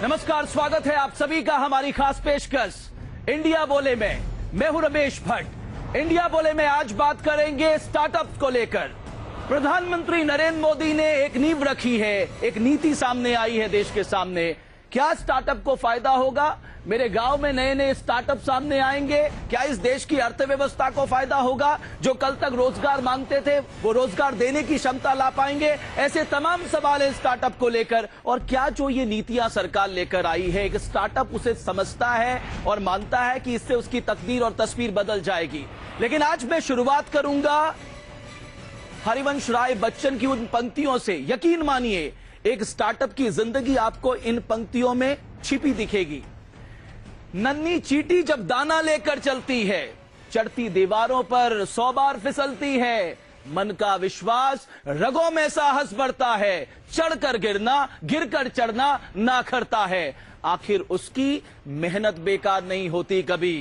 नमस्कार, स्वागत है आप सभी का हमारी खास पेशकश इंडिया बोले में। मैं हूं रमेश भट्ट। इंडिया बोले में आज बात करेंगे स्टार्टअप को लेकर। प्रधानमंत्री नरेंद्र मोदी ने एक नींव रखी है, एक नीति सामने आई है देश के सामने। क्या स्टार्टअप को फायदा होगा? मेरे गांव में नए नए स्टार्टअप सामने आएंगे। क्या इस देश की अर्थव्यवस्था को फायदा होगा? जो कल तक रोजगार मांगते थे वो रोजगार देने की क्षमता ला पाएंगे? ऐसे तमाम सवाल है स्टार्टअप को लेकर। और क्या जो ये नीतियां सरकार लेकर आई है, एक स्टार्टअप उसे समझता है और मानता है कि इससे उसकी तकदीर और तस्वीर बदल जाएगी। लेकिन आज मैं शुरुआत करूंगा हरिवंश राय बच्चन की उन पंक्तियों से। यकीन मानिए, एक स्टार्टअप की जिंदगी आपको इन पंक्तियों में छिपी दिखेगी। नन्ही चींटी जब दाना लेकर चलती है, चढ़ती दीवारों पर 100 बार फिसलती है। मन का विश्वास रगों में साहस बढ़ता है, चढ़कर गिरना गिरकर चढ़ना ना करता है। आखिर उसकी मेहनत बेकार नहीं होती कभी,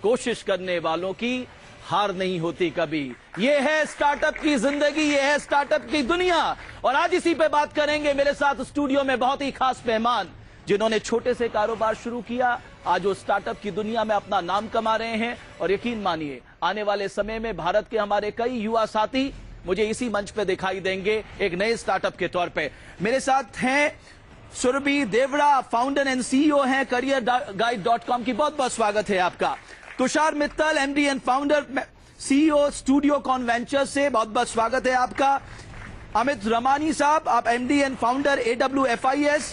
कोशिश करने वालों की हार नहीं होती कभी। यह है स्टार्टअप की जिंदगी, यह है स्टार्टअप की दुनिया। और आज इसी पे बात करेंगे। मेरे साथ स्टूडियो में बहुत ही खास मेहमान जिन्होंने छोटे से कारोबार शुरू किया, आज वो स्टार्टअप की दुनिया में अपना नाम कमा रहे हैं। और यकीन मानिए, आने वाले समय में भारत के हमारे कई युवा साथी मुझे इसी मंच पे दिखाई देंगे एक नए स्टार्टअप के तौर पे। मेरे साथ हैं Surabhi Dewra, founder and CEO हैं careerguide.com की। बहुत बहुत स्वागत है आपका। Tushar Mittal, MD and founder CEO studio con ventures से, बहुत बहुत स्वागत है आपका। अमित रमानी साहब, आप MD and founder AWFIS।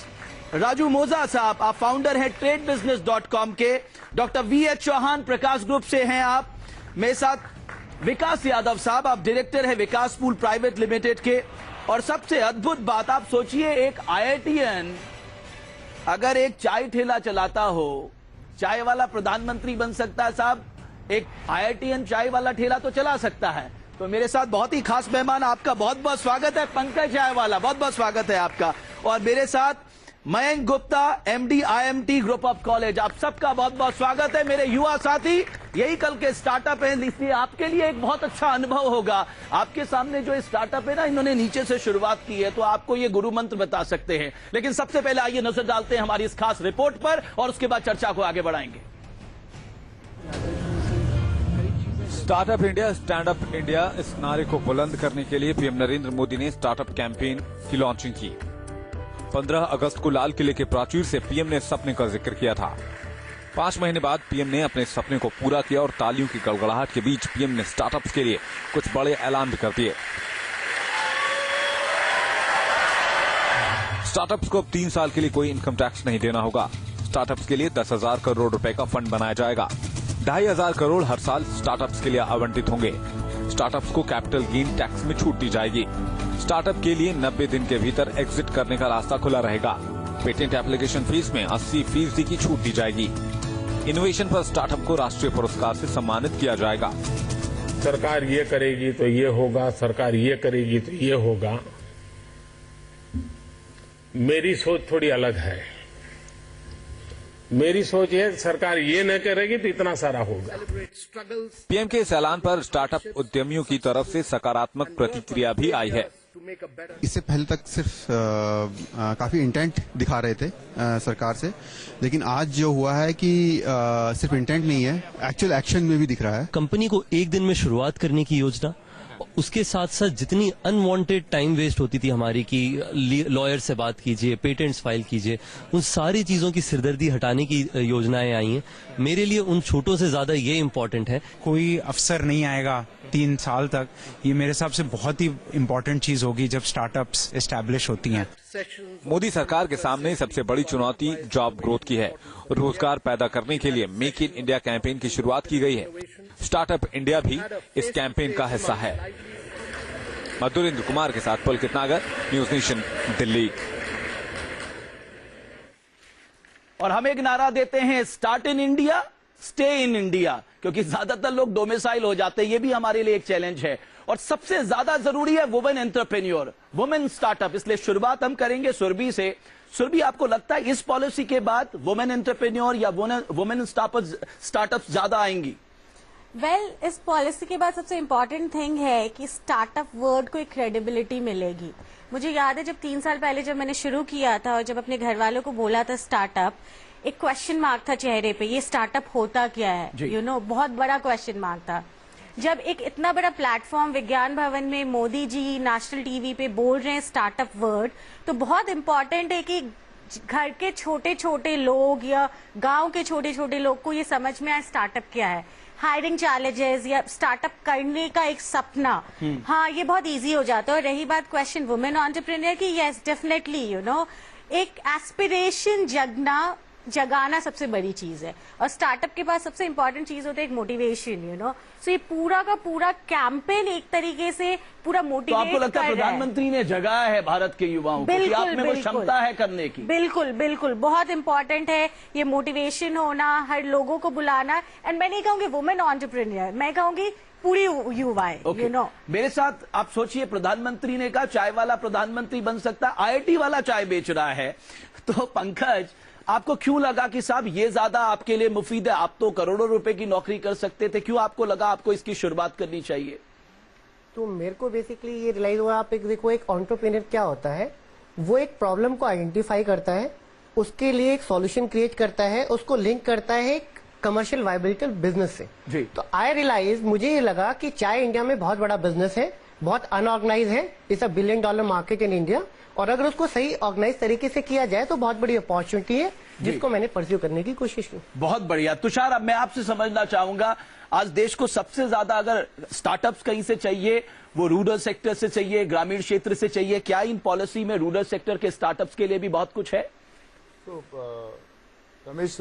Raju मोजा साहब, आप फाउंडर हैं tradebusiness.com के। डॉक्टर VH चौहान, प्रकाश ग्रुप से हैं आप। मेरे साथ विकास यादव साहब, आप डायरेक्टर हैं विकास पूल प्राइवेट लिमिटेड के। और सबसे अद्भुत बात, आप सोचिए, एक IITian अगर एक चाय ठेला चलाता हो, चाय वाला प्रधानमंत्री बन सकता है साहब, एक IITian चाय वाला ठेला तो चला सकता है। तो मेरे साथ बहुत ही खास मेहमान, आपका बहुत बहुत स्वागत है। पंकज चाय वाला, बहुत बहुत स्वागत है आपका। और मेरे साथ Mayank Gupta, MD IMT group of college, आप सबका बहुत बहुत स्वागत है। मेरे युवा साथी, यही कल के स्टार्टअप हैं, इसलिए आपके लिए एक बहुत अच्छा अनुभव होगा। आपके सामने जो स्टार्टअप है ना, इन्होंने नीचे से शुरुआत की है, तो आपको ये गुरु मंत्र बता सकते हैं। लेकिन सबसे पहले आइए नजर डालते हैं हमारी इस खास रिपोर्ट पर और उसके बाद चर्चा को आगे बढ़ाएंगे। Startup India, stand up India, इस नारे को बुलंद करने के लिए पीएम नरेंद्र मोदी ने स्टार्टअप कैंपेन की लॉन्चिंग की। 15 अगस्त को लाल किले के प्राचीर से पीएम ने सपने का जिक्र किया था। 5 महीने बाद पीएम ने अपने सपने को पूरा किया और तालियों की गड़गड़ाहट के बीच पीएम ने स्टार्टअप्स के लिए कुछ बड़े ऐलान भी कर दिए। स्टार्टअप्स को अब 3 साल के लिए कोई इनकम टैक्स नहीं देना होगा। स्टार्टअप्स के लिए 10,000 करोड़ रुपए का फंड बनाया जाएगा। 2,500 करोड़ हर साल स्टार्टअप्स के लिए आवंटित होंगे। स्टार्टअप्स को कैपिटल गेन टैक्स में छूट दी जाएगी। स्टार्टअप के लिए 90 दिन के भीतर एग्जिट करने का रास्ता खुला रहेगा। पेटेंट एप्लीकेशन फीस में 80% की छूट दी जाएगी। इनोवेशन पर स्टार्टअप को राष्ट्रीय पुरस्कार से सम्मानित किया जाएगा। सरकार ये करेगी तो ये होगा, सरकार ये करेगी तो ये होगा। मेरी सोच थोड़ी अलग है। मेरी सोच है सरकार ये न करेगी तो इतना सारा होगा। पीएम के इस ऐलान पर स्टार्टअप उद्यमियों की तरफ से सकारात्मक प्रतिक्रिया भी आई है। इससे पहले तक सिर्फ काफी इंटेंट दिखा रहे थे सरकार से, लेकिन आज जो हुआ है कि सिर्फ इंटेंट नहीं है, एक्चुअल एक्शन में भी दिख रहा है। कंपनी को एक दिन में शुरुआत करने की योजना, उसके साथ साथ जितनी अनवांटेड टाइम वेस्ट होती थी हमारी कि लॉयर से बात कीजिए, पेटेंट्स फाइल कीजिए, उन सारी चीजों की सिरदर्दी हटाने की योजनाएं आई हैं। मेरे लिए उन छोटों से ज्यादा ये इम्पोर्टेंट है। कोई अफसर नहीं आएगा 3 साल तक, ये मेरे हिसाब से बहुत ही इम्पोर्टेंट चीज होगी जब स्टार्टअप्स एस्टैब्लिश होती हैं। मोदी सरकार के सामने सबसे बड़ी चुनौती जॉब ग्रोथ की है। रोजगार पैदा करने के लिए मेक इन इंडिया कैंपेन की शुरुआत की गई है। स्टार्टअप इंडिया भी इस कैंपेन का हिस्सा है। मधुरेंद्र कुमार के साथ पुलकित नागर, न्यूज नेशन, दिल्ली। और हम एक नारा देते हैं, start in India, stay in India, क्योंकि ज्यादातर लोग डोमिसाइल हो जाते हैं। ये भी हमारे लिए एक चैलेंज है। और सबसे ज्यादा जरूरी है वुमेन एंटरप्रेन्योर, वुमेन स्टार्टअप। इसलिए शुरुआत हम करेंगे सुरभि से। सुरभि, आपको लगता है इस पॉलिसी के बाद वुमेन एंटरप्रेन्योर या वुमेन स्टार्टअप ज्यादा आएंगी? इस पॉलिसी के बाद सबसे इम्पोर्टेंट थिंग है कि स्टार्टअप वर्ड को एक क्रेडिबिलिटी मिलेगी। मुझे याद है जब 3 साल पहले जब मैंने शुरू किया था और जब अपने घर वालों को बोला था स्टार्टअप, एक क्वेश्चन मार्क था चेहरे पे, ये स्टार्टअप होता क्या है, यू नो, बहुत बड़ा क्वेश्चन मार्क था। जब एक इतना बड़ा प्लेटफॉर्म विज्ञान भवन में मोदी जी नेशनल टीवी पे बोल रहे हैं स्टार्टअप वर्ड, तो बहुत इंपॉर्टेंट है कि घर के छोटे छोटे लोग या गांव के छोटे छोटे लोग को ये समझ में आए स्टार्टअप क्या है, हायरिंग चैलेंजेस या स्टार्टअप करने का एक सपना, हाँ ये बहुत इजी हो जाता है। और रही बात क्वेश्चन वुमेन एंटरप्रेन्योर की, यस डेफिनेटली, यू नो, एक एस्पिरेशन जगाना सबसे बड़ी चीज है और स्टार्टअप के पास सबसे इंपॉर्टेंट चीज होता है एक मोटिवेशन, यू नो। सो ये पूरा का पूरा कैंपेन एक तरीके से पूरा तो मोटिवेट आपको लगता है प्रधानमंत्री ने जगाया है भारत के युवाओं को कि आप में वो क्षमता है करने की? बिल्कुल बिल्कुल, बहुत इंपॉर्टेंट है ये मोटिवेशन होना, हर लोगों को बुलाना। एंड मैं नहीं कहूंगी वुमेन एंटरप्रेन्योर, मैं कहूंगी पूरी युवाएं, यू नो। मेरे साथ आप सोचिए, प्रधानमंत्री ने कहा चाय वाला प्रधानमंत्री बन सकता है, आईआईटी वाला चाय बेच रहा है। तो पंकज, आपको क्यों लगा कि साहब ये ज्यादा आपके लिए मुफीद है? आप तो करोड़ों रुपए की नौकरी कर सकते थे, क्यों आपको लगा आपको इसकी शुरुआत करनी चाहिए? तो मेरे को बेसिकली ये रियलाइज हुआ, आप एक देखो, एक एंटरप्रेन्योर क्या होता है, वो एक प्रॉब्लम को आइडेंटिफाई करता है, उसके लिए एक सॉल्यूशन क्रिएट करता है, उसको लिंक करता है एक कमर्शियल वायबिलिटी बिजनेस से। जी। तो आई रियलाइज, मुझे ये लगा कि चाय इंडिया में बहुत बड़ा बिजनेस है, बहुत अनऑर्गेनाइज है, it's a $1 billion market in India, और अगर उसको सही ऑर्गेनाइज तरीके से किया जाए तो बहुत बड़ी अपॉर्चुनिटी है जिसको मैंने परस्यू करने की कोशिश की। बहुत बढ़िया। तुषार, अब मैं आपसे समझना चाहूंगा, आज देश को सबसे ज्यादा अगर स्टार्टअप्स कहीं से चाहिए, वो रूरल सेक्टर से चाहिए, ग्रामीण क्षेत्र से चाहिए। क्या इन पॉलिसी में रूरल सेक्टर के स्टार्टअप्स के लिए भी बहुत कुछ है? तो रमेश,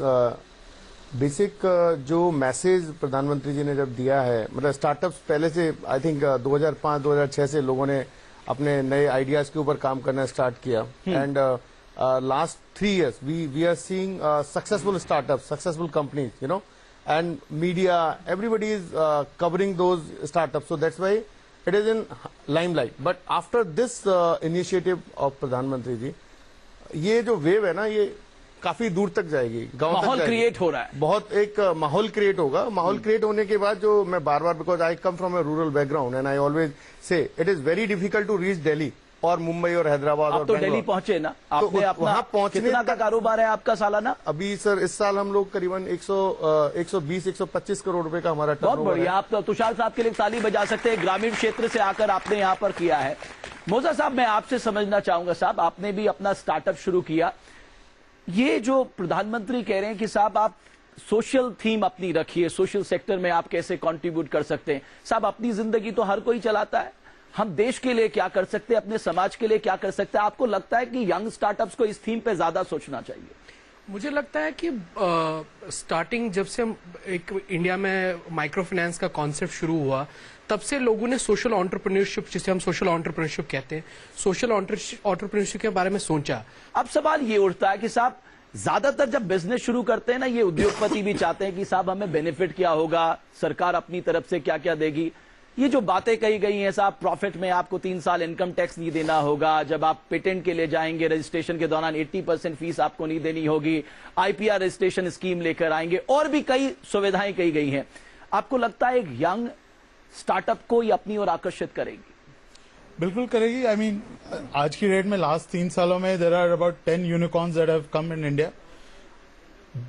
बेसिक जो मैसेज प्रधानमंत्री जी ने जब दिया है, मतलब स्टार्टअप्स पहले से आई थिंक 2005-2006 से लोगों ने अपने नए आइडियाज के ऊपर काम करना स्टार्ट किया, and last 3 years we are seeing successful startup, successful companies, you know, and media, everybody is covering those startup, so that's why it is in limelight. But after this initiative of प्रधानमंत्री जी, ये जो wave है ना, ये काफी दूर तक जाएगी, गांव तक माहौल जाएगी। क्रिएट हो रहा है, बहुत एक माहौल क्रिएट होगा। माहौल क्रिएट होने के बाद जो मैं बार बार, because I come from a rural background and I always say it is very difficult to reach Delhi और मुंबई और हैदराबाद और आप तो दिल्ली पहुंचे ना, आपने तो अपना वहां पहुंचने कितना का कारोबार है आपका सालाना? अभी सर इस साल हम लोग करीबन 120-125 करोड़ रुपए का हमारा बहुत टर्नओवर बढ़िया। है। आप तो तुषार साहब के लिए ताली बजा सकते हैं, ग्रामीण क्षेत्र से आकर आपने यहां पर किया है। मोजा साहब, मैं आपसे समझना चाहूंगा, साहब आपने भी अपना स्टार्टअप शुरू किया, ये जो प्रधानमंत्री कह रहे हैं कि साहब आप सोशल थीम अपनी रखिए, सोशल सेक्टर में आप कैसे कंट्रीब्यूट कर सकते हैं। साहब अपनी जिंदगी तो हर कोई चलाता है, हम देश के लिए क्या कर सकते हैं, अपने समाज के लिए क्या कर सकते हैं? आपको लगता है कि यंग स्टार्टअप्स को इस थीम पे ज्यादा सोचना चाहिए? मुझे लगता है कि स्टार्टिंग जब से हम एक इंडिया में माइक्रो फाइनेंस का कॉन्सेप्ट शुरू हुआ, तब से लोगों ने सोशल एंटरप्रेन्योरशिप, जिसे हम सोशल एंटरप्रेन्योरशिप कहते हैं, सोशल एंटरप्रेन्योरशिप के बारे में सोचा। अब सवाल ये उठता है कि साहब ज्यादातर जब बिजनेस शुरू करते हैं ना, ये उद्योगपति भी चाहते हैं कि साहब हमें बेनिफिट क्या होगा, सरकार अपनी तरफ से क्या क्या देगी। ये जो बातें कही गई हैं साहब, प्रॉफिट में आपको 3 साल इनकम टैक्स नहीं देना होगा, जब आप पेटेंट के लिए जाएंगे रजिस्ट्रेशन के दौरान 80% फीस आपको नहीं देनी होगी, आईपीआर रजिस्ट्रेशन स्कीम लेकर आएंगे, और भी कई सुविधाएं कही गई हैं। आपको लगता है एक यंग स्टार्टअप को ये अपनी ओर आकर्षित करेगी? बिल्कुल करेगी। आई मीन आज की डेट में लास्ट 3 सालों में there are about 10 unicorns that have come in India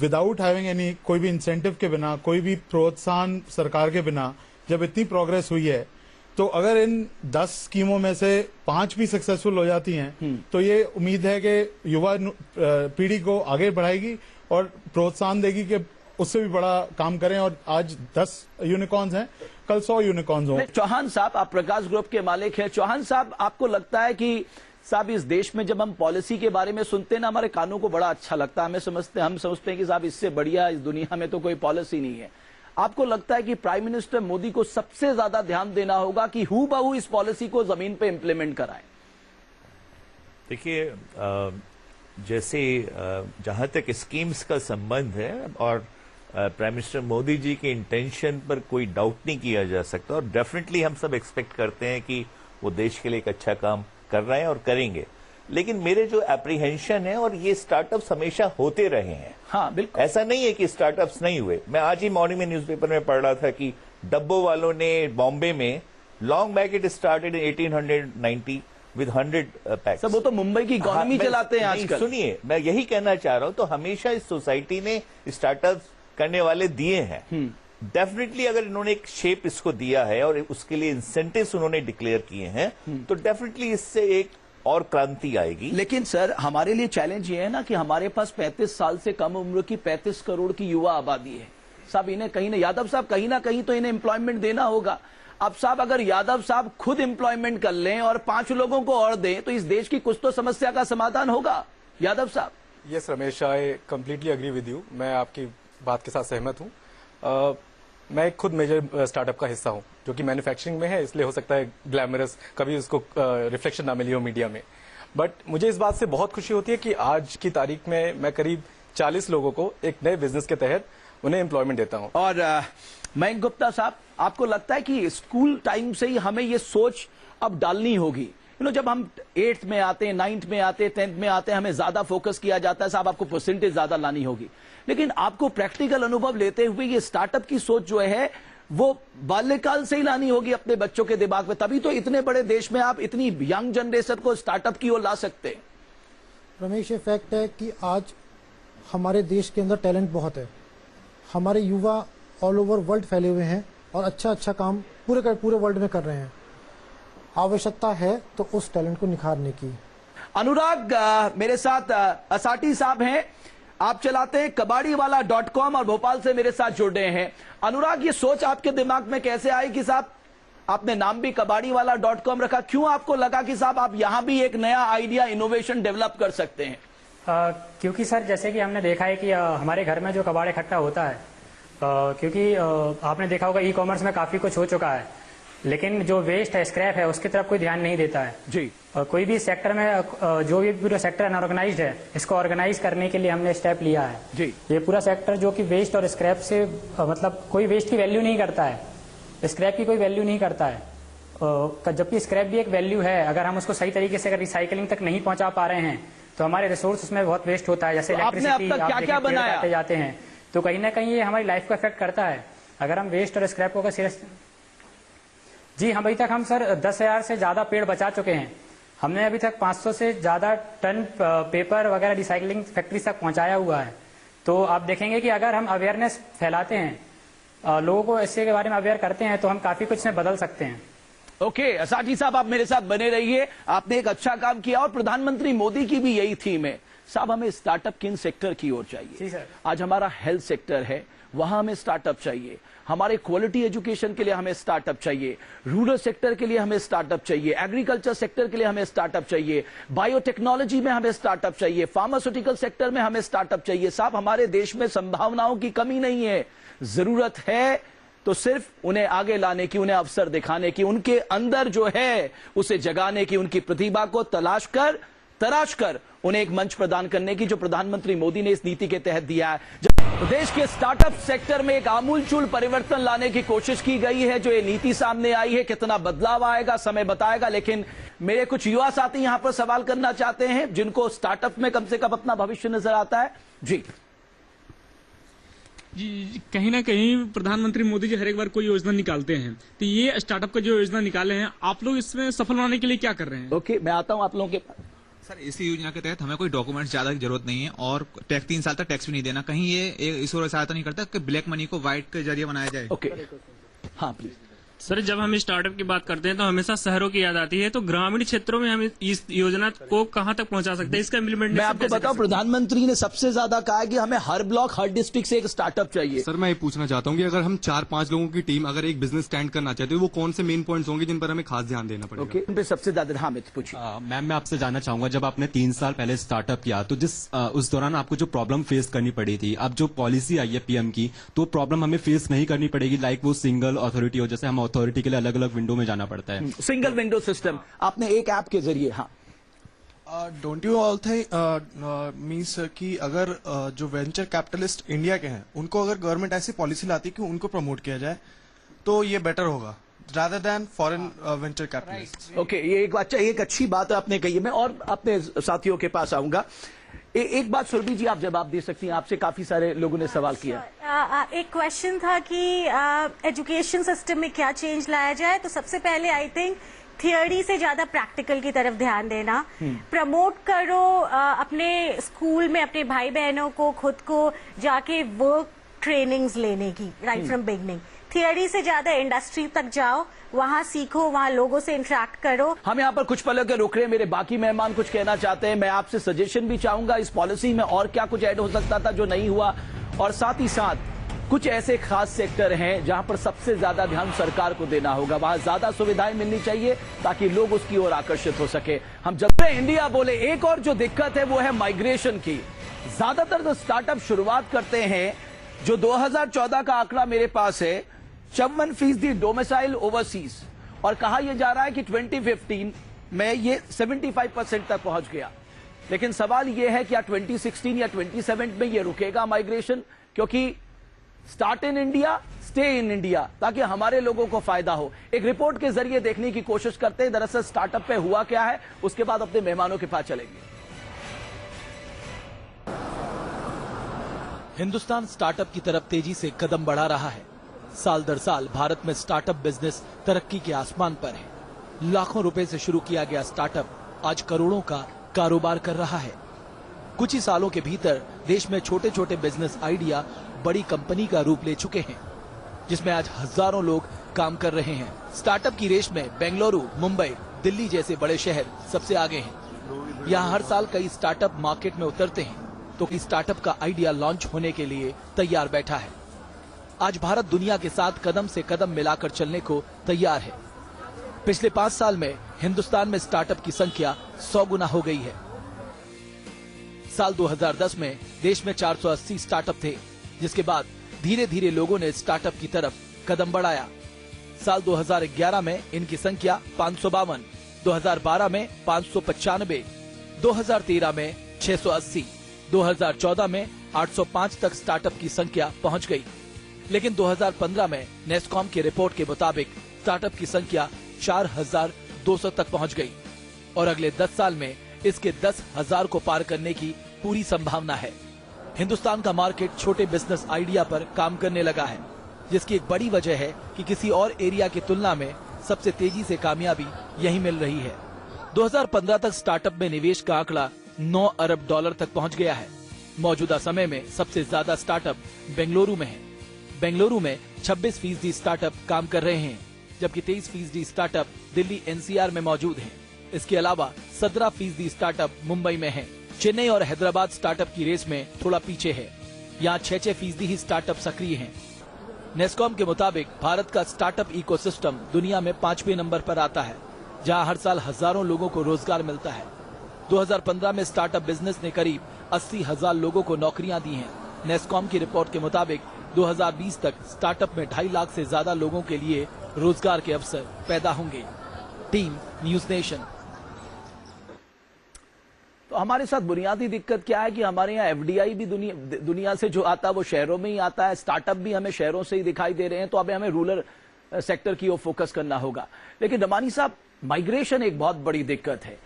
without having any, कोई भी इंसेंटिव के बिना, कोई भी प्रोत्साहन सरकार के बिना। जब इतनी प्रोग्रेस हुई है, तो अगर इन 10 स्कीमों में से 5 भी सक्सेसफुल हो जाती हैं, तो ये उम्मीद है कि युवा पीढ़ी को आगे बढ़ाएगी और प्रोत्साहन देगी कि उससे भी बड़ा काम करें। और आज 10 यूनिकॉर्न्स हैं, कल 100 यूनिकॉर्न्स हों। चौहान साहब, आप प्रकाश ग्रुप के मालिक हैं। चौहान साहब, आपको लगता है कि साहब इस देश में जब हम पॉलिसी के बारे में सुनते हैं ना, हमारे कानों को बड़ा अच्छा लगता है, हम समझते हैं कि साहब इससे बढ़िया इस दुनिया में तो कोई पॉलिसी नहीं है। आपको लगता है कि प्राइम मिनिस्टर मोदी को सबसे ज्यादा ध्यान देना होगा कि हूबहू इस पॉलिसी को जमीन पे इंप्लीमेंट कराएं? देखिए, जैसे जहां तक स्कीम्स का संबंध है और प्राइम मिनिस्टर मोदी जी के इंटेंशन पर कोई डाउट नहीं किया जा सकता, और डेफिनेटली हम सब एक्सपेक्ट करते हैं कि वो देश के लिए एक अच्छा काम कर रहे हैं और करेंगे। लेकिन मेरे जो एप्रीहेंशन है, और ये स्टार्टअप्स हमेशा होते रहे हैं, हाँ बिल्कुल, ऐसा नहीं है कि स्टार्टअप्स नहीं हुए। मैं आज ही मॉर्निंग में न्यूज़पेपर में पढ़ रहा था कि डब्बो वालों ने बॉम्बे में, long back it started in 1890, with 100 packs. सब वो तो मुंबई की इकोनॉमी चलाते हैं आजकल। सुनिए, मैं यही कहना चाह रहा हूं, तो हमेशा इस सोसाइटी ने स्टार्टअप करने वाले दिए हैं। डेफिनेटली अगर इन्होंने एक शेप इसको दिया है और उसके लिए इंसेंटिव्स उन्होंने डिक्लेयर किए हैं, तो डेफिनेटली इससे एक और क्रांति आएगी। लेकिन सर, हमारे लिए चैलेंज ये है ना कि हमारे पास 35 साल से कम उम्र की 35 करोड़ की युवा आबादी है साहब। इन्हें कहीं ना, यादव साहब, कहीं ना कहीं तो इन्हें एम्प्लॉयमेंट देना होगा। अब साहब, अगर यादव साहब खुद एम्प्लॉयमेंट कर लें और 5 लोगों को और दें तो इस देश की कुछ तो समस्या का समाधान होगा। यादव साहब। Yes Ramesh, I completely agree with you. मैं आपकी बात के साथ सहमत हूं। मैं खुद मेजर स्टार्टअप का हिस्सा हूं जो कि मैन्युफैक्चरिंग में है, इसलिए हो सकता है ग्लैमरस कभी उसको रिफ्लेक्शन ना मिली हो मीडिया में। बट मुझे इस बात से बहुत खुशी होती है कि आज की तारीख में मैं करीब 40 लोगों को एक नए बिजनेस के तहत उन्हें एम्प्लॉयमेंट देता हूं। और मयंक गुप्ता साहब, आपको लगता है कि स्कूल टाइम से ही हमें ये सोच अब डालनी होगी? जब हम 8th में आते हैं, 9th में आते हैं, 10th में आते हैं, हमें ज्यादा फोकस किया जाता है साहब, आपको परसेंटेज ज्यादा लानी होगी। लेकिन आपको प्रैक्टिकल अनुभव लेते हुए ये स्टार्टअप की सोच जो है वो बाल्यकाल से ही लानी होगी अपने बच्चों के दिमाग में, तभी तो इतने बड़े देश में आप इतनी यंग जनरेशन को स्टार्टअप की ओर ला सकते हैं। रमेश, ये फैक्ट है कि आज हमारे देश के अंदर टैलेंट बहुत है। हमारे युवा ऑल ओवर वर्ल्ड फैले हुए हैं और अच्छा काम पूरे वर्ल्ड में कर रहे हैं। आवश्यकता है तो उस टैलेंट को निखारने की। अनुराग मेरे साथ असाटी साहब हैं, आप चलाते हैं कबाड़ीवाला.com और भोपाल से मेरे साथ जुड़ रहे हैं। अनुराग, ये सोच आपके दिमाग में कैसे आई कि साहब आपने नाम भी कबाड़ीवाला.com रखा? क्यों आपको लगा कि साहब आप यहां भी एक नया आइडिया, इनोवेशन डेवलप कर सकते हैं? क्योंकि सर, जैसे कि हमने देखा है कि हमारे घर में जो कबाड़ इकट्ठा होता है, क्योंकि आपने देखा होगा ई-कॉमर्स में काफी कुछ हो चुका है, लेकिन जो वेस्ट है, स्क्रैप है, उसकी तरफ कोई ध्यान नहीं देता है जी। कोई भी सेक्टर में, जो भी पूरा सेक्टर अनऑर्गेनाइज्ड है, इसको ऑर्गेनाइज करने के लिए हमने स्टेप लिया है जी। ये पूरा सेक्टर जो कि वेस्ट और स्क्रैप से मतलब कोई वेस्ट की वैल्यू नहीं करता है, स्क्रैप की कोई वैल्यू नहीं करता है, जबकि स्क्रैप भी एक वैल्यू है। अगर हम उसको सही तरीके से अगर रिसाइकलिंग तक नहीं पहुंचा पा रहे हैं तो हमारे रिसोर्स उसमें बहुत वेस्ट होता है। जैसे इलेक्ट्रिसिटी क्या बनाया जाते हैं, तो कहीं ना कहीं ये हमारी लाइफ को अफेक्ट करता है। अगर हम वेस्ट और स्क्रैप को अगर सीरियस जी, हम अभी तक हम सर 10,000 से ज्यादा पेड़ बचा चुके हैं। हमने अभी तक 500 से ज्यादा टन पेपर वगैरह रिसाइकलिंग फैक्ट्री तक पहुंचाया हुआ है। तो आप देखेंगे कि अगर हम अवेयरनेस फैलाते हैं, लोगों को इसके के बारे में अवेयर करते हैं, तो हम काफी कुछ में बदल सकते हैं। ओके, असाटी साहब आप मेरे साथ बने रहिए, आपने एक अच्छा काम किया और प्रधानमंत्री मोदी की भी यही थीम है साहब, हमें स्टार्टअप किन सेक्टर की ओर चाहिए। जी सर। आज हमारा हेल्थ सेक्टर है, वहां हमें स्टार्टअप चाहिए। हमारे क्वालिटी एजुकेशन के लिए हमें स्टार्टअप चाहिए, रूरल सेक्टर के लिए हमें स्टार्टअप चाहिए, एग्रीकल्चर सेक्टर के लिए हमें स्टार्टअप चाहिए, बायोटेक्नोलॉजी में हमें स्टार्टअप चाहिए, फार्मास्यूटिकल सेक्टर में हमें स्टार्टअप चाहिए। साहब, हमारे देश में संभावनाओं की कमी नहीं है, जरूरत है तो सिर्फ उन्हें आगे लाने की, उन्हें अवसर दिखाने की, उनके अंदर जो है उसे जगाने की, उनकी प्रतिभा को तराश कर उन्हें एक मंच प्रदान करने की, जो प्रधानमंत्री मोदी ने इस नीति के तहत दिया है। जब देश के स्टार्टअप सेक्टर में एक आमूलचूल परिवर्तन लाने की कोशिश की गई है, जो ये नीति सामने आई है, कितना बदलाव आएगा समय बताएगा। लेकिन मेरे कुछ युवा साथी यहां पर सवाल करना चाहते हैं, जिनको स्टार्टअप में कम से कम अपना भविष्य नजर आता है। जी, कहीं ना कहीं प्रधानमंत्री मोदी जी हर एक बार कोई योजना निकालते हैं, तो ये स्टार्टअप का जो योजना निकाले हैं, आप लोग इसमें सफल बनाने के लिए क्या कर रहे हैं? ओके, मैं आता हूं आप लोगों के पास। सर, इस योजना के तहत हमें कोई डॉक्यूमेंट्स ज्यादा की जरूरत नहीं है और 3 साल तक टैक्स भी नहीं देना। कहीं ये इस ओर सहायता नहीं करता कि ब्लैक मनी को व्हाइट के जरिए बनाया जाए। ओके, हाँ प्लीज। सर, जब हम स्टार्टअप की बात करते हैं तो हमेशा शहरों की याद आती है, तो ग्रामीण क्षेत्रों में हम इस योजना को कहां तक पहुंचा सकते हैं, इसका इम्प्लीमेंटेशन? मैं आपको बताऊं, प्रधानमंत्री ने सबसे ज्यादा कहा है कि हमें हर ब्लॉक, हर डिस्ट्रिक्ट से एक स्टार्टअप चाहिए। सर, मैं ये पूछना चाहता हूं कि अगर हम 4-5 लोगों की टीम अगर एक बिजनेस स्टैंड करना चाहते हैं, वो कौन से मेन पॉइंट्स होंगे जिन पर हमें खास ध्यान देना पड़ेगा? ओके, उन पे सबसे ज्यादा। हाँ, पूछिए। मैम, मैं आपसे जानना चाहूंगा, जब आपने 3 साल पहले स्टार्टअप किया तो उस दौरान आपको जो प्रॉब्लम फेस करनी पड़ी थी, अब जो पॉलिसी आई है पीएम की, तो प्रॉब्लम हमें फेस नहीं करनी पड़ेगी, लाइक वो सिंगल अथॉरिटी हो, जैसे हम अथॉरिटी के लिए अलग अलग विंडो में जाना पड़ता है। सिंगल विंडो सिस्टम आपने एक ऐप के जरिए। हाँ, don't you all think means कि अगर जो वेंचर कैपिटलिस्ट इंडिया के हैं, उनको अगर गवर्नमेंट ऐसी पॉलिसी लाती कि उनको प्रमोट किया जाए तो ये बेटर होगा rather than foreign venture capitalists. Okay, ये एक अच्छी बात आपने कही है। मैं और अपने साथियों के पास आऊंगा। एक बात सुरभि जी आप जवाब दे सकती हैं, आपसे काफी सारे लोगों ने सवाल किया। एक क्वेश्चन था कि एजुकेशन सिस्टम में क्या चेंज लाया जाए। तो सबसे पहले आई थिंक थियोरी से ज्यादा प्रैक्टिकल की तरफ ध्यान देना, प्रमोट करो अपने स्कूल में अपने भाई बहनों को, खुद को जाके वर्क ट्रेनिंग्स लेने की राइट फ्रॉम बिगनिंग। थियोरी से ज्यादा इंडस्ट्री तक जाओ, वहां सीखो, वहां लोगों से इंटरेक्ट करो। हम यहाँ पर कुछ पलों के रुक रहे हैं, मेरे बाकी मेहमान कुछ कहना चाहते हैं। मैं आपसे सजेशन भी चाहूंगा इस पॉलिसी में और क्या कुछ ऐड हो सकता था जो नहीं हुआ, और साथ ही साथ कुछ ऐसे खास सेक्टर हैं जहां पर सबसे ज्यादा ध्यान सरकार को देना होगा, वहां ज्यादा सुविधाएं मिलनी चाहिए ताकि लोग उसकी ओर आकर्षित हो सके। हम जब इंडिया बोले, एक और जो दिक्कत है वो है माइग्रेशन की। ज्यादातर जो स्टार्टअप शुरुआत करते हैं, जो 2014 का आंकड़ा मेरे पास है, 54% डोमिसाइल ओवरसीज, और कहा यह जा रहा है कि 2015 में ये 75% तक पहुंच गया। लेकिन सवाल यह है क्या 2016 या 27 में ये रुकेगा माइग्रेशन? क्योंकि start in India, stay in India, ताकि हमारे लोगों को फायदा हो। एक रिपोर्ट के जरिए देखने की कोशिश करते हैं दरअसल स्टार्टअप पे हुआ क्या है, उसके बाद अपने मेहमानों के पास चलेंगे। हिंदुस्तान स्टार्टअप की तरफ तेजी से कदम बढ़ा रहा है। साल दर साल भारत में स्टार्टअप बिजनेस तरक्की के आसमान पर है। लाखों रुपए से शुरू किया गया स्टार्टअप आज करोड़ों का कारोबार कर रहा है। कुछ ही सालों के भीतर देश में छोटे छोटे बिजनेस आइडिया बड़ी कंपनी का रूप ले चुके हैं, जिसमें आज हजारों लोग काम कर रहे हैं। स्टार्टअप की रेस में बेंगलुरु, मुंबई, दिल्ली जैसे बड़े शहर सबसे आगे हैं। यहाँ हर साल कई स्टार्टअप मार्केट में उतरते हैं, तो स्टार्टअप का आइडिया लॉन्च होने के लिए तैयार बैठा है। आज भारत दुनिया के साथ कदम से कदम मिलाकर चलने को तैयार है। पिछले 5 साल में हिंदुस्तान में स्टार्टअप की संख्या 100 गुना हो गई है। साल 2010 में देश में 480 स्टार्टअप थे, जिसके बाद धीरे धीरे लोगों ने स्टार्टअप की तरफ कदम बढ़ाया। साल 2011 में इनकी संख्या 552, 2012 में 595, 2013 में 680, 2014 में 805 तक स्टार्टअप की संख्या पहुंच गई। लेकिन 2015 में नेस्कॉम की रिपोर्ट के मुताबिक स्टार्टअप की संख्या 4200 तक पहुंच गई, और अगले 10 साल में इसके 10,000 को पार करने की पूरी संभावना है। हिंदुस्तान का मार्केट छोटे बिजनेस आइडिया पर काम करने लगा है, जिसकी एक बड़ी वजह है कि किसी और एरिया की तुलना में सबसे तेजी से कामयाबी यही मिल रही है। 2015 तक स्टार्टअप में निवेश का आंकड़ा $9 अरब तक पहुंच गया है। मौजूदा समय में सबसे ज्यादा स्टार्टअप बेंगलुरु में है। बेंगलुरु में 26% स्टार्टअप काम कर रहे हैं, जबकि 23% स्टार्टअप दिल्ली NCR में मौजूद हैं। इसके अलावा 17% स्टार्टअप मुंबई में है। चेन्नई और हैदराबाद स्टार्टअप की रेस में थोड़ा पीछे है। यहाँ 6% ही स्टार्टअप सक्रिय हैं। नेस्कॉम के मुताबिक भारत का स्टार्टअप इकोसिस्टम दुनिया में 5वें नंबर पर आता है, जहाँ हर साल हजारों लोगों को रोजगार मिलता है। 2015 में स्टार्टअप बिजनेस ने करीब 80,000 लोगों को नौकरियां दी हैं। नेस्कॉम की रिपोर्ट के मुताबिक 2020 तक स्टार्टअप में 2.5 लाख से ज्यादा लोगों के लिए रोजगार के अवसर पैदा होंगे। Team news nation. तो हमारे साथ बुनियादी दिक्कत क्या है कि हमारे यहाँ FDI भी दुनिया से जो आता है वो शहरों में ही आता है, स्टार्टअप भी हमें शहरों से ही दिखाई दे रहे हैं। तो अब हमें रूरल सेक्टर की ओर फोकस करना होगा। लेकिन रमानी साहब, माइग्रेशन एक बहुत बड़ी दिक्कत है,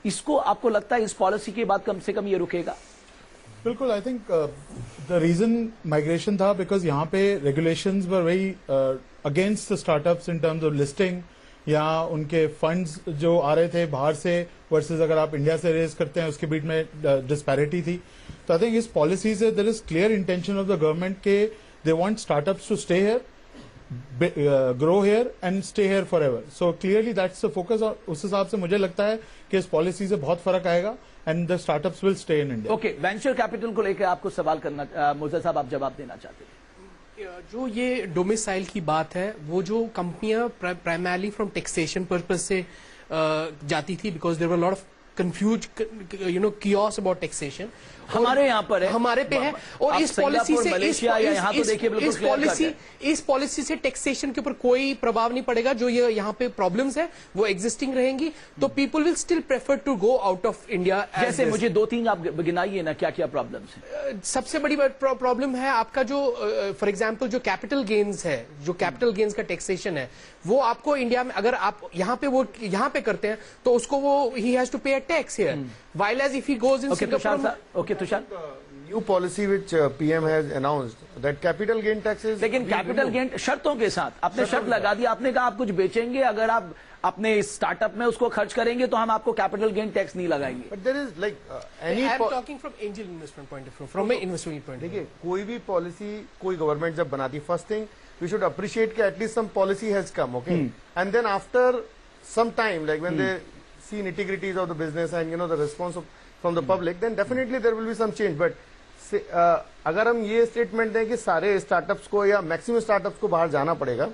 इसको आपको लगता है इस पॉलिसी के बाद कम से कम ये रुकेगा? बिल्कुल, I think the reason migration था बिकॉज यहाँ पे regulations were very against the startups in terms of listing, या उनके फंड्स जो आ रहे थे बाहर से वर्सेस अगर आप इंडिया से रेज करते हैं उसके बीच में डिस्पैरिटी थी। तो आई थिंक इस पॉलिसी से there is clear intention of the government के they want startups to stay here, grow here and stay here for ever. So clearly that's the focus, और उस हिसाब से मुझे लगता है कि इस पॉलिसी से बहुत फर्क आएगा and the startups will stay in India. Okay, venture capital को लेकर आपको सवाल करना, मुर्जा साहब आप जवाब देना चाहते हैं? जो ये डोमिसाइल की बात है, वो जो कंपनियां प्राइमरली फ्रॉम टैक्सेशन पर्पज से जाती थी, because there were lot of confuse chaos about taxation. हमारे यहाँ पर है, हमारे पे है, और इस पॉलिसी से इस पॉलिसी से टैक्सेशन के ऊपर कोई प्रभाव नहीं पड़ेगा। जो ये यहाँ पे प्रॉब्लम्स है वो एग्जिस्टिंग रहेंगी, तो people will still prefer to go out of India. जैसे मुझे 2-3 आप गिनाइए ना, क्या क्या प्रॉब्लम्स है? सबसे बड़ी प्रॉब्लम है आपका जो फॉर एग्जाम्पल जो कैपिटल गेन्स है, जो कैपिटल गेन्स का टैक्सेशन है, वो आपको इंडिया में अगर आप यहाँ पे करते हैं तो उसको वो ही हैज टू पे tax here. While as if he goes in Singapore. Okay, Tushar. New policy which PM has announced that capital gain taxes. लेकिन कैपिटल गेन शर्तों के साथ आपने शर्त लगा दी, आपने कहा आप कुछ बेचेंगे, अगर आप अपने स्टार्टअप में उसको खर्च करेंगे तो हम आपको कैपिटल गेन टैक्स नहीं लगाएंगे. But there is like any. I'm talking from angel investment point of view, from an investment point of view. देखिए कोई भी पॉलिसी कोई गवर्नमेंट जब बनाती, first thing we should appreciate कि at least some policy has come, okay, and then after some time like when they see nitty-gritties of the business and the response from the public, then definitely there will be some change. But अगर हम ये statement दें कि सारे startups को या maximum startups को बाहर जाना पड़ेगा,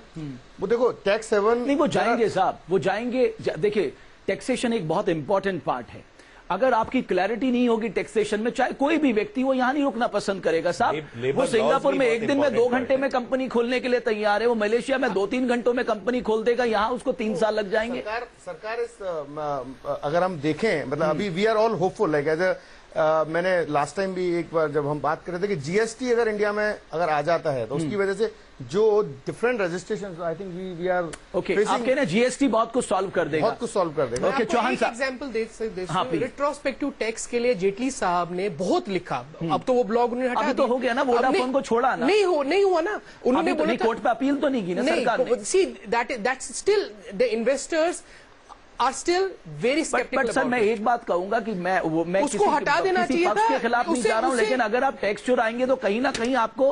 वो देखो टैक्स हेवन नहीं, वो जाएंगे साहब, वो जाएंगे. देखिए टैक्सेशन एक बहुत इंपॉर्टेंट पार्ट है. अगर आपकी क्लैरिटी नहीं होगी टैक्सेशन में, चाहे कोई भी व्यक्ति वो यहां नहीं रुकना पसंद करेगा साहब. वो सिंगापुर में एक दिन में 2 घंटे में कंपनी खोलने के लिए तैयार है, वो मलेशिया में 2-3 घंटों में कंपनी खोल देगा, यहां उसको 3 साल लग जाएंगे. सरकार इस अगर हम देखें, मतलब अभी we are all hopeful like as मैंने लास्ट टाइम भी एक बार जब हम बात कर रहे थे कि जीएसटी अगर इंडिया में अगर आ जाता है तो उसकी वजह से जो different registration, I think we are okay. आप कह रहे हैं जीएसटी बहुत कुछ सॉल्व कर देगा, बहुत कुछ सॉल्व कर देगा. ओके, चौहान साहब एग्जांपल दे सकते हैं. रिट्रोस्पेक्टिव टैक्स के लिए जेटली साहब ने बहुत लिखा. अब तो वो ब्लॉग उन्होंने हटा दिया. अभी तो हो गया ना, वोडाफोन को छोड़ा ना. नहीं हुआ ना, उन्होंने बोला कोर्ट पे अपील तो नहीं की ना सरकार ने. See that's still the investors are still very sceptical. Sir मैं एक बात कहूंगा कि मैं उसको हटा देना चाहिए पक्ष के खिलाफ नहीं जा रहा हूं, लेकिन अगर आप टैक्स चुराएंगे तो कहीं ना कहीं आपको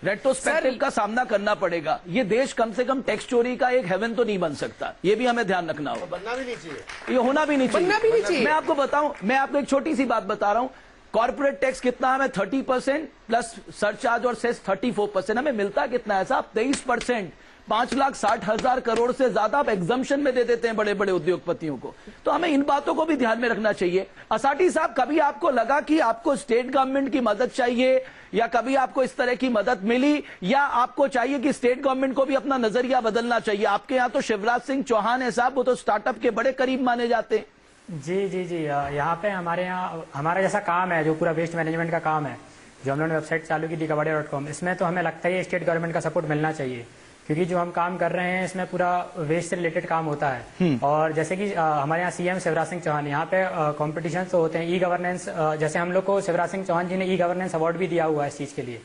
रेट्रोस्पेक्टिव का सामना करना पड़ेगा. ये देश कम से कम टैक्स चोरी का एक हेवन तो नहीं बन सकता, ये भी हमें ध्यान रखना होगा. बनना भी नहीं चाहिए, ये होना भी नहीं चाहिए. मैं आपको बताऊं, मैं आपको एक छोटी सी बात बता रहा हूं. कॉर्पोरेट टैक्स कितना हमें 30% प्लस सरचार्ज और सेस 34%. हमें मिलता कितना है साहब? 23%. 5,60,000 करोड़ से ज्यादा आप एग्जम्पशन में दे देते हैं बड़े बड़े उद्योगपतियों को. तो हमें इन बातों को भी ध्यान में रखना चाहिए. असाटी साहब, कभी आपको लगा कि आपको स्टेट गवर्नमेंट की मदद चाहिए, या कभी आपको इस तरह की मदद मिली, या आपको चाहिए कि स्टेट गवर्नमेंट को भी अपना नजरिया बदलना चाहिए? आपके यहाँ तो शिवराज सिंह चौहान है साहब, वो तो स्टार्टअप के बड़े करीब माने जाते हैं. जी यहाँ पे हमारे यहाँ हमारा जैसा काम है, जो पूरा वेस्ट मैनेजमेंट का काम है, जो हम लोगों ने वेबसाइट चालू की थी kavadiya.com, इसमें तो हमें लगता है स्टेट गवर्नमेंट का सपोर्ट मिलना चाहिए, क्योंकि जो हम काम कर रहे हैं इसमें पूरा वेस्ट से रिलेटेड काम होता है. और जैसे कि हमारे यहाँ सीएम शिवराज सिंह चौहान, यहाँ पे कॉम्पिटिशन तो होते हैं. ई गवर्नेंस, जैसे हम लोग को शिवराज सिंह चौहान जी ने ई गवर्नेंस अवार्ड भी दिया हुआ है इस चीज के लिए.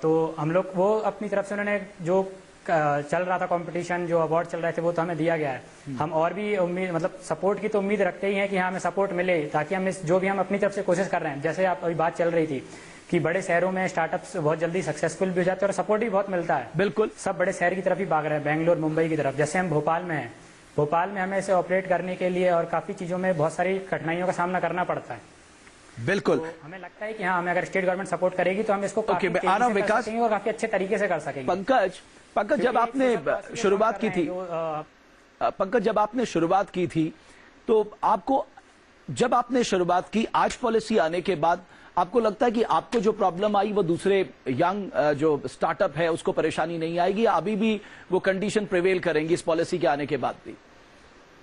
तो हम लोग वो अपनी तरफ से उन्होंने जो चल रहा था कंपटीशन, जो अवार्ड चल रहे थे, वो तो हमें दिया गया है. हम और भी उम्मीद, मतलब सपोर्ट की तो उम्मीद रखते ही हैं कि हाँ हमें सपोर्ट मिले, ताकि हम जो भी हम अपनी तरफ से कोशिश कर रहे हैं, जैसे आप अभी बात चल रही थी कि बड़े शहरों में स्टार्टअप्स बहुत जल्दी सक्सेसफुल भी हो जाते हैं और सपोर्ट भी बहुत मिलता है. बिल्कुल, सब बड़े शहर की तरफ ही भाग रहे हैं, बेंगलोर मुंबई की तरफ. जैसे हम भोपाल में हैं, भोपाल में हमें इसे ऑपरेट करने के लिए और काफी चीजों में बहुत सारी कठिनाइयों का सामना करना पड़ता है. बिल्कुल, तो हमें लगता है कि हाँ, हमें अगर स्टेट गवर्नमेंट सपोर्ट करेगी तो हम इसको काफी तेजी से कर सकेंगे और काफी अच्छे तरीके से कर सकेंगे. पंकज जब आपने शुरुआत की थी, पंकज जब आपने शुरुआत की थी, तो आपको, जब आपने शुरुआत की, आज पॉलिसी आने के बाद आपको लगता है कि आपको जो प्रॉब्लम आई वो दूसरे यंग जो स्टार्टअप है उसको परेशानी नहीं आएगी, या अभी भी वो कंडीशन प्रिवेल करेंगी इस पॉलिसी के आने के बाद भी?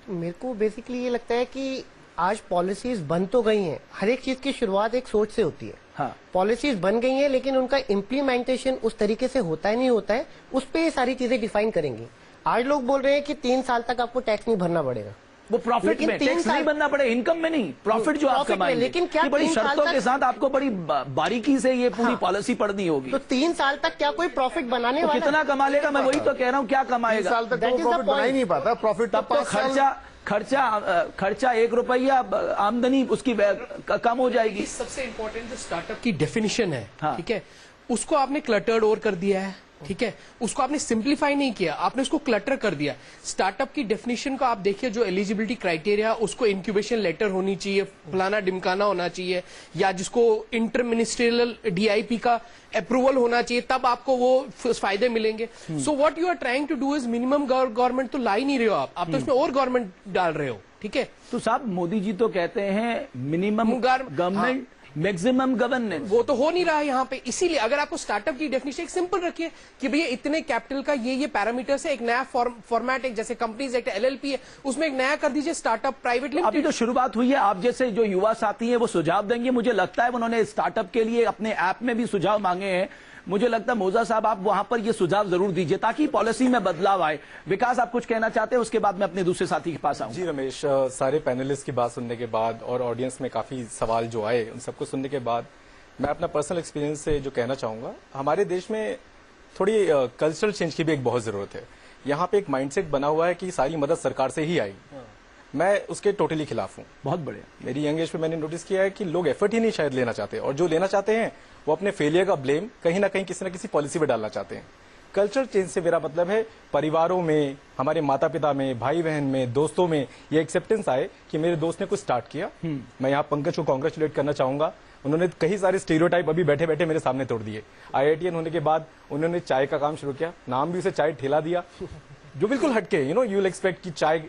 मेरे को बेसिकली ये लगता है कि आज पॉलिसीज बन तो गई हैं, हर एक चीज की शुरुआत एक सोच से होती है. हाँ, पॉलिसीज बन गई हैं, लेकिन उनका इम्प्लीमेंटेशन उस तरीके से होता है नहीं होता है, उस पे ये सारी चीजें डिफाइन करेंगी. आज लोग बोल रहे हैं कि 3 साल तक आपको टैक्स नहीं भरना पड़ेगा. वो प्रॉफिट में टैक्स नहीं बनना पड़े, इनकम में नहीं, प्रॉफिट जो आप कमाएंगे. लेकिन क्या बड़ी शर्तों के साथ आपको बड़ी बारीकी से ये पूरी पॉलिसी पढ़नी होगी. तो 3 साल तक क्या कोई प्रॉफिट बनाने वाला कितना कमा लेगा? मैं वही तो कह रहा हूँ, क्या कमाएगा? 3 साल तक तो प्रॉफिट बना ही नहीं पाता. प्रॉफिट तब तो खर्चा 1 रुपया, आमदनी उसकी कम हो जाएगी. सबसे इम्पोर्टेंट जो स्टार्टअप की डेफिनेशन है, ठीक है, उसको आपने क्लटर्ड और कर दिया है. ठीक है, उसको आपने सिंप्लीफाई नहीं किया, आपने उसको क्लटर कर दिया. स्टार्टअप की डेफिनेशन को आप देखिए, जो एलिजिबिलिटी क्राइटेरिया, उसको इंक्यूबेशन लेटर होनी चाहिए, फलाना डिमकाना होना चाहिए, या जिसको इंटर मिनिस्ट्रियल DIP का अप्रूवल होना चाहिए, तब आपको वो फायदे मिलेंगे. So what you are trying to do is minimum government तो ला ही नहीं रहे हो आप तो इसमें और गवर्नमेंट डाल रहे हो. ठीक है, तो साहब मोदी जी तो कहते हैं मिनिमम गवर्नमेंट, मैक्सिमम गवर्नेंस, वो तो हो नहीं रहा है यहाँ पे. इसीलिए अगर आपको स्टार्टअप की डेफिनेशन एक सिंपल रखिए कि भैया इतने कैपिटल का ये पैरामीटर्स है, एक नया फॉर्मेट, एक जैसे कंपनीज एक्ट LLP है, उसमें एक नया कर दीजिए स्टार्टअप प्राइवेट लिमिटेड. अभी तो शुरुआत हुई है, आप जैसे जो युवा साथी हैं वो सुझाव देंगे. मुझे लगता है उन्होंने स्टार्टअप के लिए अपने ऐप में भी सुझाव मांगे हैं. मुझे लगता है मोजा साहब आप वहां पर ये सुझाव जरूर दीजिए ताकि पॉलिसी में बदलाव आए। विकास, आप कुछ कहना चाहते हैं, उसके बाद मैं अपने दूसरे साथी के पास आऊं। जी रमेश, सारे पैनलिस्ट की बात सुनने के बाद और ऑडियंस में काफी सवाल जो आए उन सबको सुनने के बाद मैं अपना पर्सनल एक्सपीरियंस से जो कहना चाहूंगा, हमारे देश में थोड़ी कल्चरल चेंज की भी एक बहुत जरूरत है। यहाँ पे एक माइंडसेट बना हुआ है कि सारी मदद सरकार से ही आई। मैं उसके टोटली खिलाफ हूँ। बहुत बढ़िया। मेरी यंग एज पे मैंने नोटिस किया है कि लोग एफर्ट ही नहीं शायद लेना चाहते, और जो लेना चाहते हैं वो अपने फेलियर का ब्लेम कहीं ना कहीं किसी न किसी पॉलिसी पे डालना चाहते हैं। कल्चर चेंज से मेरा मतलब है परिवारों में, हमारे माता पिता में, भाई बहन में, दोस्तों में ये एक्सेप्टेंस आए कि मेरे दोस्त ने कुछ स्टार्ट किया। मैं यहाँ पंकज को कांग्रेचुलेट करना चाहूंगा। उन्होंने कई सारे स्टीरियोटाइप अभी बैठे बैठे मेरे सामने तोड़ दिए। IITN होने के बाद उन्होंने चाय का काम शुरू किया, नाम भी उसे चाय ठेला दिया, जो बिल्कुल हटके, यू विल एक्सपेक्ट कि चाय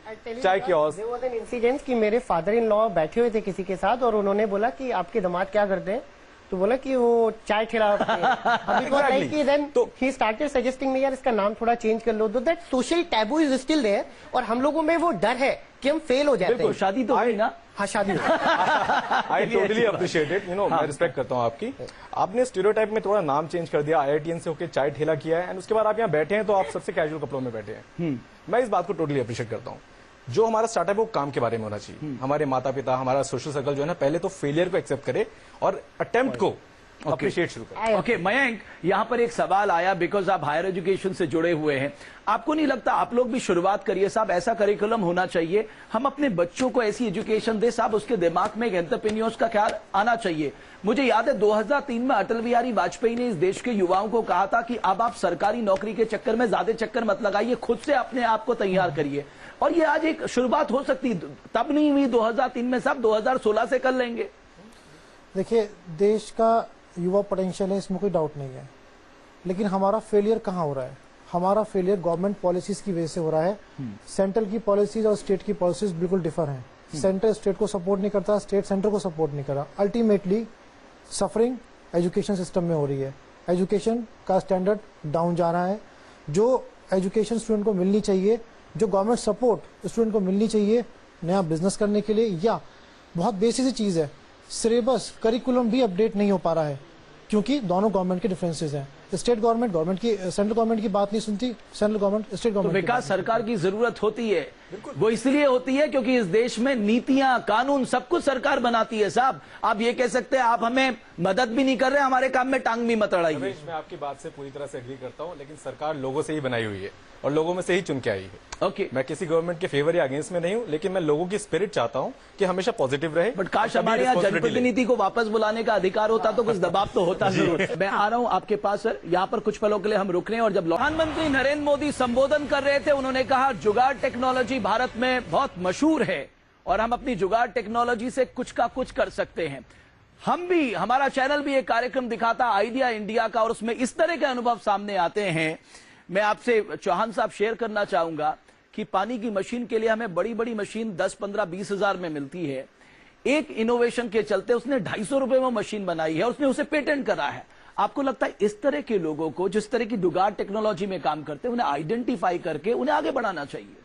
kiosk. There was an incident कि मेरे फादर इन लॉ बैठे हुए थे किसी के साथ और उन्होंने बोला कि आपके दामाद क्या करते हैं, तो बोला कि वो चाय ठेला अभी then he started suggesting me यार इसका नाम थोड़ा चेंज कर लो। That social taboo is still there और हम लोगों में वो डर है कि हम फेल हो जाते हैं। शादी तो हुई ना? हाँ, शादी। आई टोटली अप्रिशिएट इट, मैं रिस्पेक्ट करता हूँ आपकी। आपने स्टीरियोटाइप में थोड़ा नाम चेंज कर दिया, IITN से होकर चाय ठेला किया है, एंड उसके बाद आप यहाँ बैठे हैं तो आप सबसे कैजुअल कपड़ों में बैठे हैं। मैं इस बात को टोटली अप्रिशिएट करता हूँ। जो हमारा स्टार्टअप है वो काम के बारे में होना चाहिए। हमारे माता पिता, हमारा सोशल सर्कल जो है ना, पहले तो फेलियर को एक्सेप्ट करे और अटेम्प्ट को अप्रिशिएट शुरू करें। ओके मयंक, यहाँ पर एक सवाल आया बिकॉज आप हायर एजुकेशन से जुड़े हुए हैं। आपको नहीं लगता आप लोग भी शुरुआत करिए साहब, ऐसा करिकुलम होना चाहिए, हम अपने बच्चों को ऐसी एजुकेशन दे साहब, उसके दिमाग में एक एंटरप्रेन्योर्स का ख्याल आना चाहिए। मुझे याद है 2003 में अटल बिहारी वाजपेयी ने इस देश के युवाओं को कहा था कि अब आप सरकारी नौकरी के चक्कर में ज्यादा चक्कर मत लगाइए, खुद से अपने आप को तैयार करिए। और ये आज एक शुरुआत हो सकती, तब नहीं हुई 2003 में साहब, 2016 से कर लेंगे। देखिए, देश का युवा पोटेंशियल है, इसमें कोई डाउट नहीं है, लेकिन हमारा फेलियर कहाँ हो रहा है? हमारा फेलियर गवर्नमेंट पॉलिसीज की वजह से हो रहा है। सेंट्रल की पॉलिसीज और स्टेट की पॉलिसीज बिल्कुल डिफर हैं। सेंटर स्टेट को सपोर्ट नहीं करता, स्टेट सेंटर को सपोर्ट नहीं कर रहा। अल्टीमेटली सफरिंग एजुकेशन सिस्टम में हो रही है। एजुकेशन का स्टैंडर्ड डाउन जा रहा है। जो एजुकेशन स्टूडेंट को मिलनी चाहिए, जो गवर्नमेंट सपोर्ट स्टूडेंट को मिलनी चाहिए नया बिजनेस करने के लिए, या बहुत बेसिक सी चीज है, सिलेबस करिकुलम भी अपडेट नहीं हो पा रहा है, क्योंकि दोनों गवर्नमेंट के डिफरेंसेस हैं। स्टेट गवर्नमेंट की, सेंट्रल गवर्नमेंट की बात नहीं सुनती, सेंट्रल गवर्नमेंट स्टेट गवर्नमेंट। तो विकास सरकार की जरूरत होती है, वो इसलिए होती है क्योंकि इस देश में नीतियां, कानून सब कुछ सरकार बनाती है साहब। आप ये कह सकते हैं आप हमें मदद भी नहीं कर रहे, हमारे काम में टांग भी मत अड़ाइए। मैं आपकी बात से पूरी तरह से एग्री करता हूँ, लेकिन सरकार लोगों से ही बनाई हुई है और लोगों में से ही चुन के आई है। ओके, मैं किसी गवर्नमेंट के फेवर या अगेंस्ट में नहीं हूँ, लेकिन मैं लोगों की स्पिरिट चाहता हूँ कि हमेशा पॉजिटिव रहे। बट काश हमारे यहाँ जनप्रतिनिधि को वापस बुलाने का अधिकार होता तो कुछ दबाव तो होता जरूर। मैं आ रहा हूँ आपके पास सर, यहाँ पर कुछ पलों के लिए हम रुक रहे हैं। और जब प्रधानमंत्री नरेंद्र मोदी संबोधन कर रहे थे, उन्होंने कहा जुगाड़ टेक्नोलॉजी भारत में बहुत मशहूर है और हम अपनी जुगाड़ टेक्नोलॉजी से कुछ का कुछ कर सकते हैं। हम भी, हमारा चैनल भी एक कार्यक्रम दिखाता आइडिया इंडिया का, और उसमें इस तरह के अनुभव सामने आते हैं। मैं आपसे चौहान साहब शेयर करना चाहूंगा कि पानी की मशीन के लिए हमें बड़ी बड़ी मशीन 10, 15, 20 हजार में मिलती है। एक इनोवेशन के चलते उसने 250 रुपए में मशीन बनाई है, उसने उसे पेटेंट करा है। आपको लगता है इस तरह के लोगों को, जिस तरह की जुगाड़ टेक्नोलॉजी में काम करते हैं, उन्हें आइडेंटिफाई करके उन्हें आगे बढ़ाना चाहिए?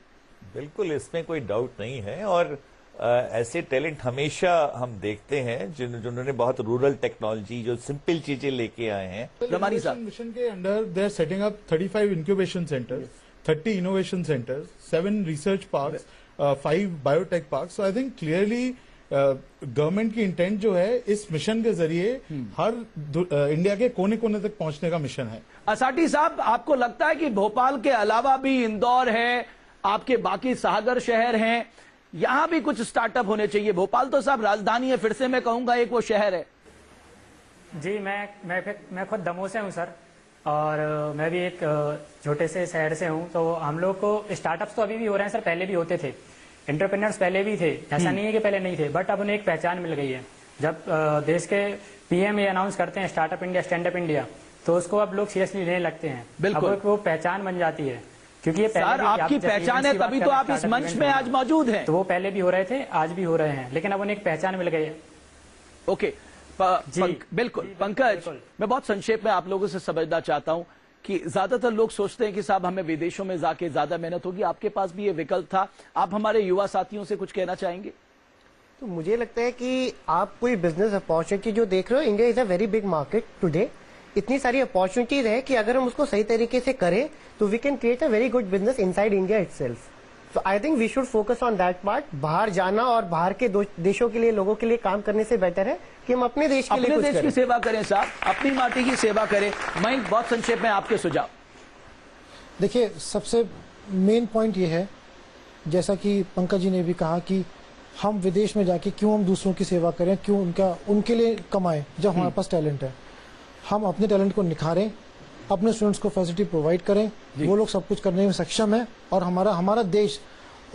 बिल्कुल, इसमें कोई डाउट नहीं है। और ऐसे टैलेंट हमेशा हम देखते हैं जिन्होंने बहुत रूरल टेक्नोलॉजी, जो सिंपल चीजें लेके आए हैं। रमानी साहब, मिशन के under they are setting up 35 incubation centres, 30 innovation centres, 7 research parks, 5 biotech parks. So I think clearly government की इंटेंट जो है इस मिशन के जरिए हर इंडिया के कोने कोने तक पहुंचने का मिशन है। असाटी साहब, आपको लगता है कि भोपाल के अलावा भी इंदौर है, आपके बाकी सागर शहर हैं, यहां भी कुछ स्टार्टअप होने चाहिए? भोपाल तो साहब राजधानी है, फिर से मैं कहूंगा एक वो शहर है। जी, मैं खुद दमोह से हूं सर, और मैं भी एक छोटे से शहर से हूं। तो हम लोग को स्टार्टअप्स तो अभी भी हो रहे हैं सर, पहले भी होते थे। एंटरप्रेन्योर्स पहले भी थे, ऐसा नहीं है कि पहले नहीं थे, बट अब उन्हें एक पहचान मिल गई है। जब देश के PM ये अनाउंस करते हैं startup India, stand up India, तो उसको अब लोग सीरियसली लेने लगते हैं। बिल्कुल, अब वो पहचान बन जाती है, क्योंकि ये सर आपकी पहचान है, तभी तो आप इस मंच में आज मौजूद हैं। तो वो पहले भी हो रहे थे, आज भी हो रहे हैं, लेकिन अब उन्हें एक पहचान मिल गई है। ओके, बिल्कुल पंकज, मैं बहुत संक्षेप में आप लोगों से समझना चाहता हूं कि ज्यादातर लोग सोचते हैं कि साहब हमें विदेशों में जाके ज्यादा मेहनत होगी, आपके पास भी ये विकल्प था। आप हमारे युवा साथियों से कुछ कहना चाहेंगे? तो मुझे लगता है कि आप कोई बिजनेस अपॉर्चुनिटी जो देख रहे हो, India is a very big market today, इतनी सारी अपॉर्चुनिटीज है कि अगर हम उसको सही तरीके से करें तो we can create a very good business inside India itself. So I think we should focus on that part. बाहर जाना और बाहर के देशों के लिए, लोगों के लिए काम करने से बेटर है कि हम अपने देश के लिए कुछ अपने देश करें। की सेवा करें साहब, अपनी माटी की सेवा करें। मैं बहुत संक्षेप में आपके सुझाव। देखिए, सबसे मेन पॉइंट ये है, जैसा कि पंकज जी ने भी कहा, कि हम विदेश में जाके क्यों हम दूसरों की सेवा करें, क्यों उनके लिए कमाएं जब हमारे पास टैलेंट है। हम अपने टैलेंट को निखारें, अपने स्टूडेंट्स को फैसिलिटी प्रोवाइड करें, वो लोग सब कुछ करने में सक्षम है और हमारा देश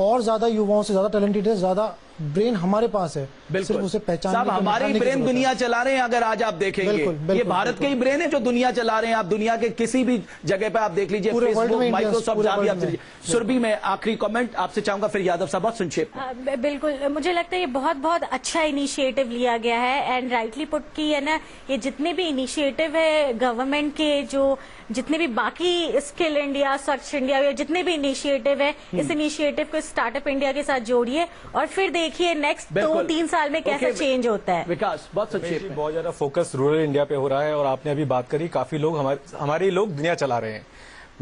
और ज्यादा युवाओं से ज्यादा टैलेंटेड है, ज्यादा ब्रेन हमारे पास है, सिर्फ उसे पहचानने साहब हमारे ही ब्रेन दुनिया चला रहे हैं। अगर आज आप देखेंगे ये भारत के ही ब्रेन है जो दुनिया चला रहे हैं। आप दुनिया के किसी भी जगह पे आप देख लीजिए, फेसबुक, माइक्रोसॉफ्ट, जहां भी आप चलिए। सुरभि में आखिरी कमेंट आपसे चाहूंगा, फिर यादव साहब बहुत संक्षेप। बिल्कुल, मुझे लगता है ये बहुत अच्छा इनिशिएटिव लिया गया है एंड राइटली पुट की है ना। ये जितने भी इनिशिएटिव है गवर्नमेंट के, जो जितने भी बाकी स्किल इंडिया, स्वच्छ इंडिया, या जितने भी इनिशिएटिव है, इस इनिशिएटिव को स्टार्टअप इंडिया के साथ जोड़िए और फिर देखिए नेक्स्ट 2-3 साल में कैसा चेंज होता है। विकास बहुत संक्षेप में। बहुत ज्यादा फोकस रूरल इंडिया पे हो रहा है और आपने अभी बात करी, काफी लोग हमारे लोग दुनिया चला रहे हैं।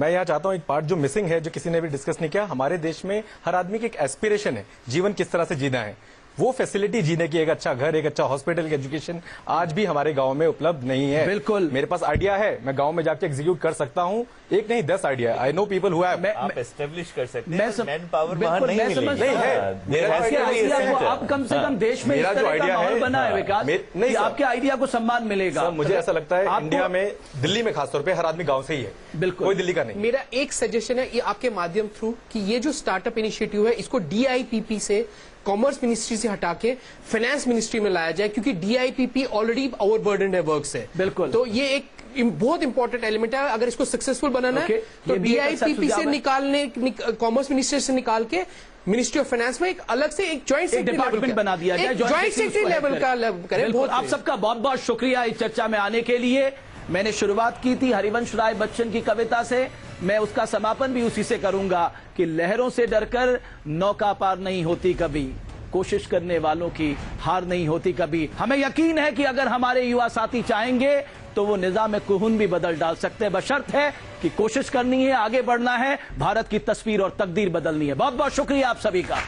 मैं यहाँ चाहता हूँ एक पार्ट जो मिसिंग है, जो किसी ने भी डिस्कस नहीं किया, हमारे देश में हर आदमी की एक एस्पिरेशन है, जीवन किस तरह से जीना है। वो फैसिलिटी जीने की, एक अच्छा घर, एक अच्छा हॉस्पिटल, एजुकेशन आज भी हमारे गांव में उपलब्ध नहीं है। बिल्कुल, मेरे पास आइडिया है, मैं गांव में जाके एग्जीक्यूट कर सकता हूं, एक नहीं 10 idea. I know people who have. आप एस्टेब्लिश कर सकते हैं, मैन पावर वहां नहीं है। आप कम से कम देश में मेरा जो आइडिया है बना है विकास, नहीं आपके आइडिया को सम्मान मिलेगा। मुझे ऐसा लगता है इंडिया में, दिल्ली में खासतौर पे हर आदमी गांव से ही है, बिल्कुल कोई दिल्ली का नहीं। मेरा एक सजेशन है ये आपके माध्यम थ्रू कि ये जो स्टार्टअप इनिशिएटिव है इसको DIPP से, कॉमर्स मिनिस्ट्री से हटा के फाइनेंस मिनिस्ट्री में लाया जाए, क्योंकि DIPP ऑलरेडी ओवरबर्डन है वर्क से। बिल्कुल, तो ये एक बहुत इंपॉर्टेंट एलिमेंट है। अगर इसको सक्सेसफुल बनाना है तो DIPP से निकालने, कॉमर्स मिनिस्ट्री से निकाल के मिनिस्ट्री ऑफ फाइनेंस में एक अलग से एक ज्वाइंट डिपार्टमेंट बना दिया जाए, ज्वाइंट सेक्रेटरी लेवल का करें। आप सबका बहुत बहुत शुक्रिया इस चर्चा में आने के लिए। मैंने शुरुआत की थी हरिवंश राय बच्चन की कविता से, मैं उसका समापन भी उसी से करूंगा कि लहरों से डरकर नौका पार नहीं होती कभी, कोशिश करने वालों की हार नहीं होती कभी। हमें यकीन है कि अगर हमारे युवा साथी चाहेंगे तो वो निजाम कुहुन भी बदल डाल सकते हैं, बशर्त है कि कोशिश करनी है, आगे बढ़ना है, भारत की तस्वीर और तकदीर बदलनी है। बहुत बहुत शुक्रिया आप सभी का।